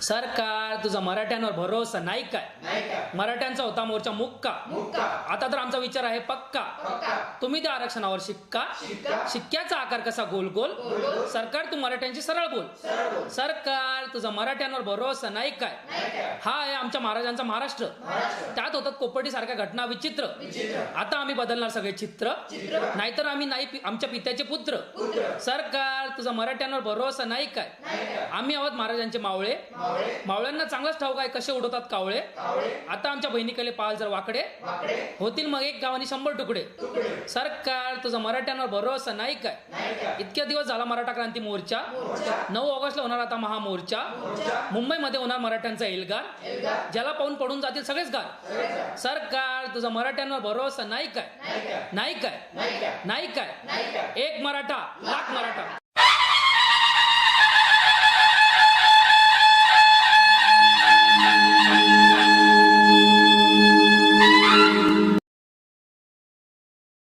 सरकार तुझा मराठ्यांवर भरोसा नाही काय? मराठ्यांचा होता मोर्चा मुक्का, आता तर आमचा विचार आहे पक्का. तुम्ही त्या आरक्षणावर शिक्का, शिक्क्याचा आकार कसा गोल गोल. सरकार तू मराठ्यांची सरळ बोल. सरकार तुझा मराठ्यांवर भरोसा नाही काय? हा आहे आमच्या महाराजांचा महाराष्ट्र. त्यात होतात कोपर्डी सारख्या घटना विचित्र. आता आम्ही बदलणार सगळे चित्र, नाहीतर आम्ही नाही आमच्या पित्याचे पुत्र. सरकार तुझा मराठ्यांवर भरोसा नाही काय? आम्ही आहोत महाराजांचे मावळे, मावळ्यांना चांगलाच ठाऊक आहे कसे उडवतात कावळे. आता आमच्या बहिणीकडे पाल जर वाकडे, होतील मग एक गावानी 100 तुकडे. सरकार तुझा मराठ्यांवर भरोसा नाही काय? इतक्या दिवस झाला मराठा क्रांती मोर्चा, 9 ऑगस्टला होणार आता महामोर्चा. मुंबईमध्ये होणार मराठ्यांचा एल्गार, ज्याला पाहून पडून जातील सगळेच गार. सरकार तुझा मराठ्यांवर भरोसा नाही काय? नाही काय? नाही काय? एक मराठा लाख मराठा.